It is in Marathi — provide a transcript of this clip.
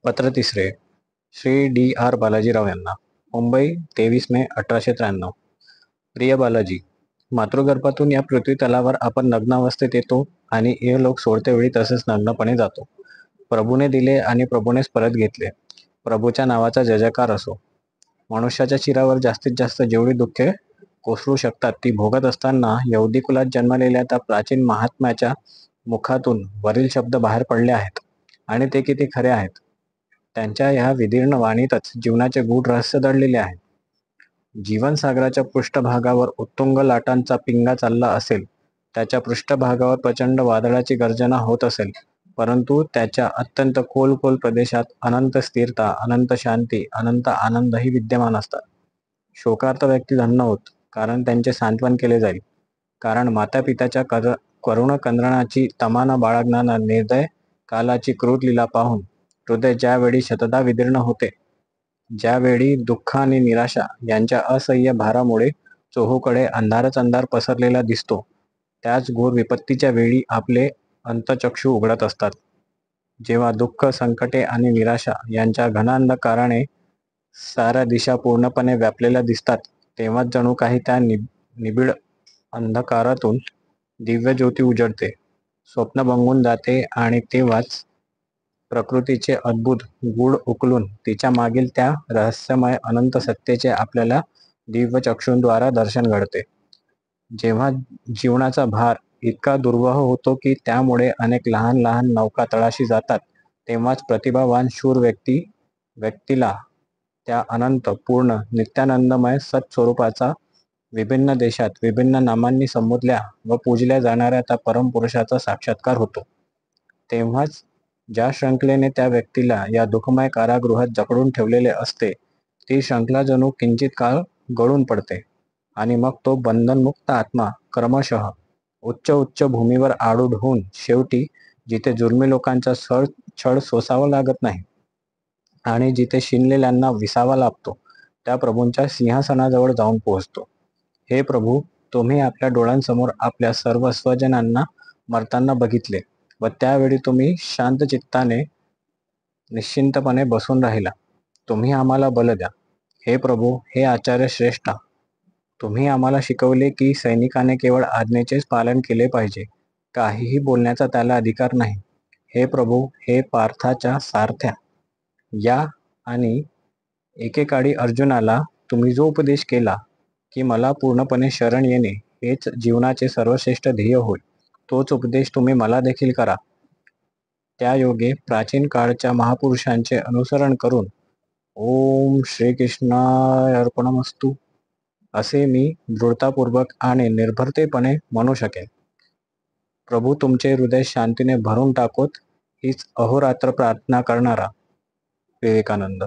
पत्र तिसरे. श्री D.R. बालाजीराव यांना. मुंबई 23 मे 1893. प्रिय बालाजी, मातृगर्भातून या पृथ्वी तलावर आपण नग्नावस्थेत येतो आणि इहलोक सोडते वेळी तसेच नग्नपणे जातो. प्रभूने दिले आणि प्रभूनेच परत घेतले. प्रभूच्या नावाचा जयजयकार असो. मनुष्याच्या शिरावर जास्तीत जास्त जेवढी दुःखे कोसळू शकतात ती भोगत असताना यहुदी कुलात जन्मलेल्या त्या प्राचीन महात्म्याच्या मुखातून वरील शब्द बाहेर पडले आहेत आणि ते किती खरे आहेत. त्यांच्या ह्या विदीर्ण वाणीतच जीवनाचे गूढ रहस्य दडलेले आहे. जीवनसागराच्या पृष्ठभागावर उत्तुंग लाटांचा पिंगा चालला असेल, त्याच्या पृष्ठभागावर प्रचंड वादळाची गर्जना होत असेल, परंतु त्याच्या अत्यंत खोल प्रदेशात अनंत स्थिरता, अनंत शांती, अनंत आनंदही विद्यमान असतात. शोकार्त व्यक्ती धन्य होत, कारण त्यांचे सांत्वन केले जाईल. कारण मातापित्याच्या करुण कंदरणाची तमाना बाळगणारा निर्दय कालाची क्रूर लीला पाहून हृदय ज्यावेळी शतदा विदीर्ण होते, ज्यावेळी दुःख आणि निराशा यांच्या असह्य भारामुळे चोहूकडे अंधारच अंधार पसरलेला दिसतो, त्याच घोर विपत्तीच्या वेळी आपले अंतचक्षु उघडत असतात. जेव्हा दुःख, संकटे आणि निराशा यांच्या घन अंधकाराने साऱ्या दिशा पूर्णपणे व्यापलेल्या दिसतात, तेव्हाच जणू काही त्या निबिड अंधकारातून दिव्य ज्योती उजळते, स्वप्न भंगून जाते आणि तेव्हाच प्रकृतीचे अद्भुत गूढ उकलून तिच्या मागील त्या रहस्यमय अनंत सत्तेचे आपल्याला दिव्य चक्षुंद्वारा दर्शन घडते. जेव्हा जीवनाचा भार इतका दुर्वह होतो की त्यामुळे अनेक लहान लहान नौका तळाशी जातात, तेव्हाच प्रतिभावान शूर व्यक्तीला त्या अनंत पूर्ण नित्यानंदमय सत्स्वरूपाचा विभिन्न देशात विभिन्न नामांनी संबोधल्या व पूजल्या जाणाऱ्या त्या परमपुरुषाचा साक्षात्कार होतो. तेव्हाच ज्या श्रंखलेने त्या व्यक्तीला या दुःखमय कारागृहात जकडून ठेवलेले असते, ती श्रंखला जणू किंचित काळ गळून पडते आणि मग तो बंधनमुक्त आत्मा क्रमशः उच्च भूमीवर आरूढ होऊन शेवटी जिथे जुर्मी लोकांचा छळ सोसावा लागत नाही आणि जिथे शिनलेल्यांना विसावा लागतो, त्या प्रभूंच्या सिंहासनाजवळ जाऊन पोहोचतो. हे प्रभू, तुम्ही आपल्या डोळ्यांसमोर आपल्या सर्व स्वजनांना मरताना बघितले व त्यावेळी तुम्ही शांत चित्ताने निश्चिंतपणे बसून राहिला. तुम्ही आम्हाला बल द्या. हे प्रभू, हे आचार्य श्रेष्ठा, तुम्ही आम्हाला शिकवले की सैनिकाने केवळ आज्ञेचेच पालन केले पाहिजे, काहीही बोलण्याचा त्याला अधिकार नाही. हे प्रभू, हे पार्थाच्या सारथ्या, या आणि एकेकाळी अर्जुनाला तुम्ही जो उपदेश केला की मला पूर्णपणे शरण येणे हेच जीवनाचे सर्वश्रेष्ठ ध्येय होय, तोच उपदेश तुम्ही मला देखील करा. त्या योगे प्राचीन काळच्या महापुरुषांचे अनुसरण करून ओम श्रीकृष्णाय अर्पणमस्तु असे मी दृढतापूर्वक आणि निर्भरतेपणे म्हणू शकेन. प्रभू तुमचे हृदय शांतीने भरून टाकोत, हीच अहोरात्र प्रार्थना करणारा विवेकानंद.